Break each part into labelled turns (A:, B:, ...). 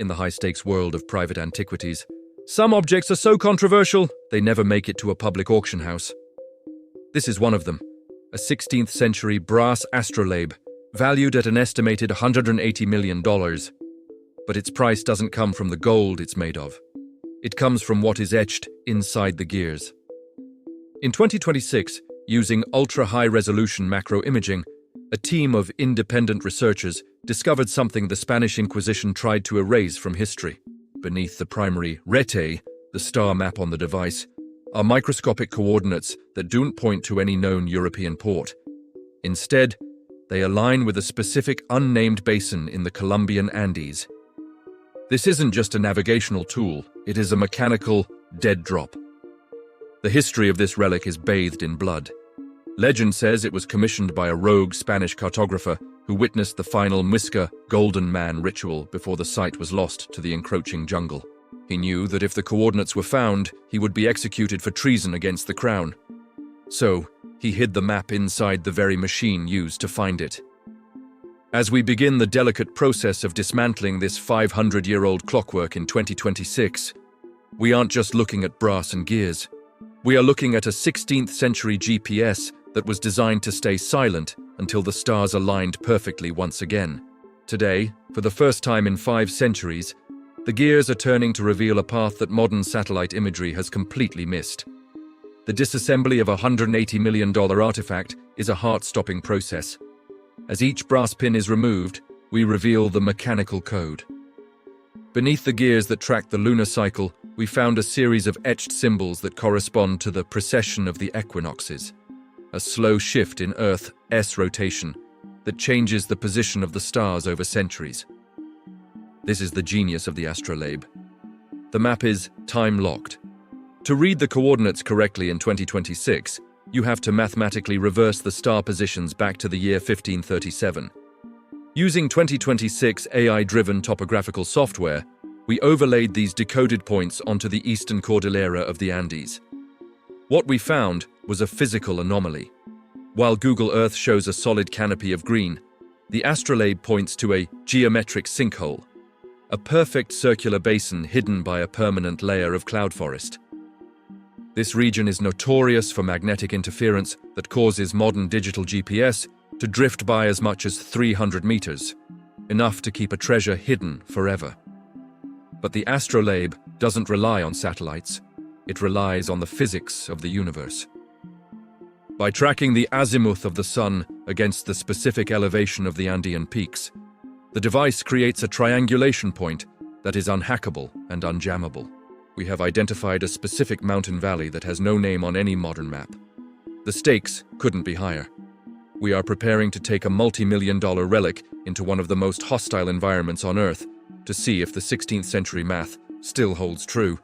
A: in the high-stakes world of private antiquities. Some objects are so controversial, they never make it to a public auction house. This is one of them, a 16th-century brass astrolabe, valued at an estimated $180 million. But its price doesn't come from the gold it's made of. It comes from what is etched inside the gears. In 2026, using ultra-high-resolution macro-imaging, a team of independent researchers discovered something the Spanish Inquisition tried to erase from history. Beneath the primary rete, the star map on the device, are microscopic coordinates that don't point to any known European port. Instead, they align with a specific unnamed basin in the Colombian Andes. This isn't just a navigational tool, it is a mechanical dead drop. The history of this relic is bathed in blood. Legend says it was commissioned by a rogue Spanish cartographer who witnessed the final Muisca Golden Man ritual before the site was lost to the encroaching jungle. He knew that if the coordinates were found, he would be executed for treason against the crown. So, he hid the map inside the very machine used to find it. As we begin the delicate process of dismantling this 500-year-old clockwork in 2026, we aren't just looking at brass and gears. We are looking at a 16th-century GPS that was designed to stay silent until the stars aligned perfectly once again. Today, for the first time in 5 centuries, the gears are turning to reveal a path that modern satellite imagery has completely missed. The disassembly of a $180 million artifact is a heart-stopping process. As each brass pin is removed, we reveal the mechanical code. Beneath the gears that track the lunar cycle, we found a series of etched symbols that correspond to the precession of the equinoxes, a slow shift in Earth's rotation that changes the position of the stars over centuries. This is the genius of the Astrolabe. The map is time-locked. To read the coordinates correctly in 2026, you have to mathematically reverse the star positions back to the year 1537. Using 2026 AI-driven topographical software, we overlaid these decoded points onto the eastern cordillera of the Andes. What we found was a physical anomaly. While Google Earth shows a solid canopy of green, the Astrolabe points to a geometric sinkhole, a perfect circular basin hidden by a permanent layer of cloud forest. This region is notorious for magnetic interference that causes modern digital GPS to drift by as much as 300 meters, enough to keep a treasure hidden forever. But the Astrolabe doesn't rely on satellites. It relies on the physics of the universe. By tracking the azimuth of the sun against the specific elevation of the Andean peaks, the device creates a triangulation point that is unhackable and unjammable. We have identified a specific mountain valley that has no name on any modern map. The stakes couldn't be higher. We are preparing to take a multi-million-dollar relic into one of the most hostile environments on Earth to see if the 16th century math still holds true.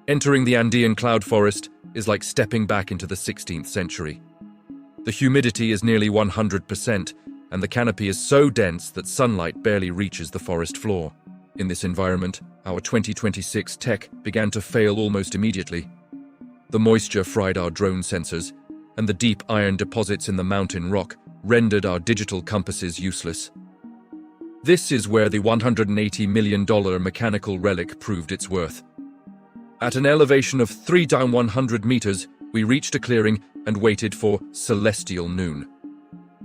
A: Entering the Andean cloud forest is like stepping back into the 16th century. The humidity is nearly 100%, and the canopy is so dense that sunlight barely reaches the forest floor. In this environment, our 2026 tech began to fail almost immediately. The moisture fried our drone sensors, and the deep iron deposits in the mountain rock rendered our digital compasses useless. This is where the $180 million mechanical relic proved its worth. At an elevation of 3,100 meters, we reached a clearing and waited for celestial noon.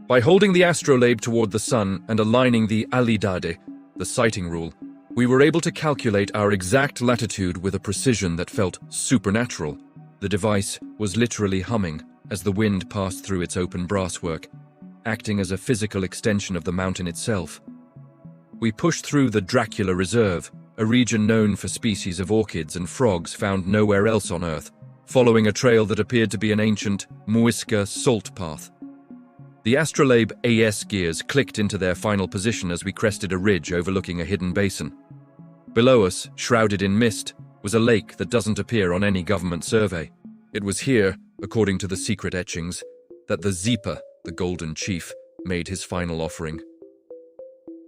A: By holding the Astrolabe toward the sun and aligning the alidade, the sighting rule, we were able to calculate our exact latitude with a precision that felt supernatural. The device was literally humming as the wind passed through its open brasswork, acting as a physical extension of the mountain itself. We pushed through the Dracula Reserve, a region known for species of orchids and frogs found nowhere else on Earth, following a trail that appeared to be an ancient Muisca salt path. The Astrolabe AS gears clicked into their final position as we crested a ridge overlooking a hidden basin. Below us, shrouded in mist, was a lake that doesn't appear on any government survey. It was here, according to the secret etchings, that the Zipa, the Golden Chief, made his final offering.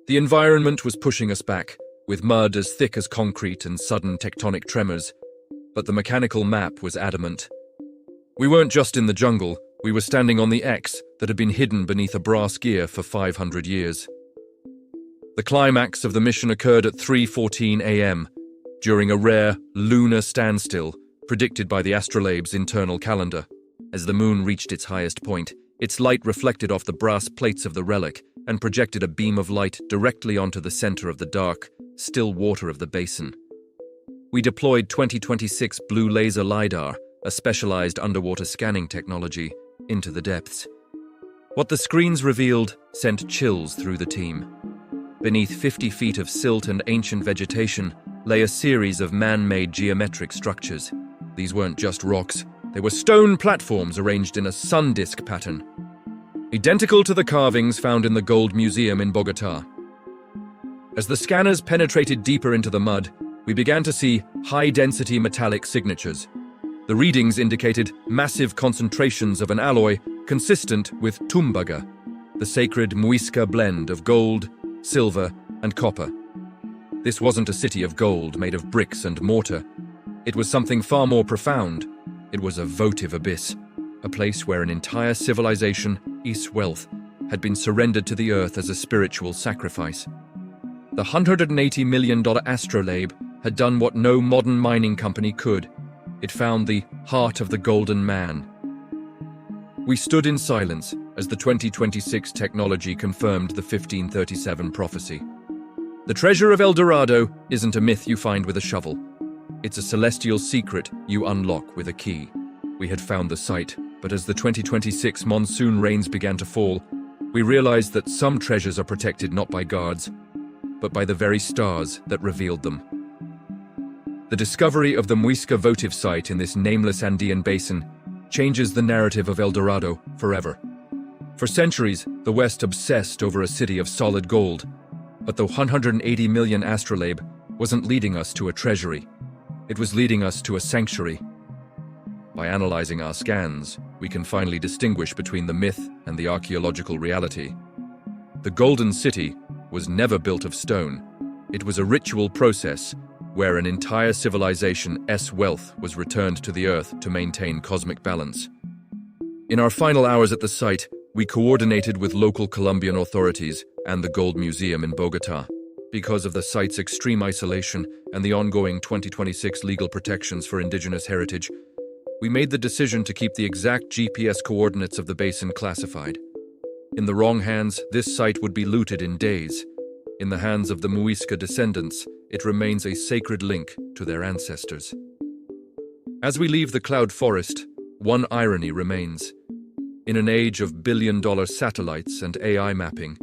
A: The environment was pushing us back, with mud as thick as concrete and sudden tectonic tremors, but the mechanical map was adamant. We weren't just in the jungle, we were standing on the X that had been hidden beneath a brass gear for 500 years. The climax of the mission occurred at 3:14 a.m., during a rare lunar standstill predicted by the Astrolabe's internal calendar. As the moon reached its highest point, its light reflected off the brass plates of the Relic and projected a beam of light directly onto the center of the dark, still water of the basin. We deployed 2026 blue laser LiDAR, a specialized underwater scanning technology, into the depths. What the screens revealed sent chills through the team. Beneath 50 feet of silt and ancient vegetation lay a series of man-made geometric structures. These weren't just rocks, they were stone platforms arranged in a sun disk pattern, identical to the carvings found in the Gold Museum in Bogotá. As the scanners penetrated deeper into the mud, we began to see high-density metallic signatures. The readings indicated massive concentrations of an alloy consistent with tumbaga, the sacred Muisca blend of gold, silver, and copper. This wasn't a city of gold made of bricks and mortar. It was something far more profound. It was a votive abyss, a place where an entire civilization, East's wealth, had been surrendered to the earth as a spiritual sacrifice. The $180 million Astrolabe had done what no modern mining company could. It found the heart of the golden man. We stood in silence as the 2026 technology confirmed the 1537 prophecy. The treasure of El Dorado isn't a myth you find with a shovel. It's a celestial secret you unlock with a key. We had found the site, but as the 2026 monsoon rains began to fall, we realized that some treasures are protected not by guards, but by the very stars that revealed them. The discovery of the Muisca votive site in this nameless Andean basin changes the narrative of El Dorado forever. For centuries, the West obsessed over a city of solid gold, but the 180 million Astrolabe wasn't leading us to a treasury. It was leading us to a sanctuary. By analyzing our scans, we can finally distinguish between the myth and the archaeological reality. The Golden City was never built of stone. It was a ritual process where an entire civilization's wealth was returned to the earth to maintain cosmic balance. In our final hours at the site, we coordinated with local Colombian authorities and the Gold Museum in Bogotá. Because of the site's extreme isolation and the ongoing 2026 legal protections for indigenous heritage, we made the decision to keep the exact GPS coordinates of the basin classified. In the wrong hands, this site would be looted in days. In the hands of the Muisca descendants, it remains a sacred link to their ancestors. As we leave the cloud forest, one irony remains. In an age of billion-dollar satellites and AI mapping,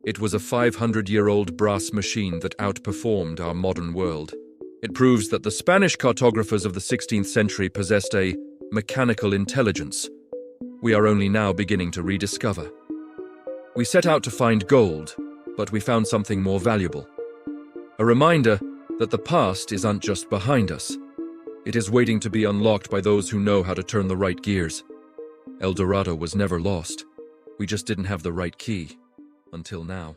A: it was a 500-year-old brass machine that outperformed our modern world. It proves that the Spanish cartographers of the 16th century possessed a mechanical intelligence we are only now beginning to rediscover. We set out to find gold, but we found something more valuable. A reminder that the past isn't just behind us. It is waiting to be unlocked by those who know how to turn the right gears. El Dorado was never lost. We just didn't have the right key. Until now.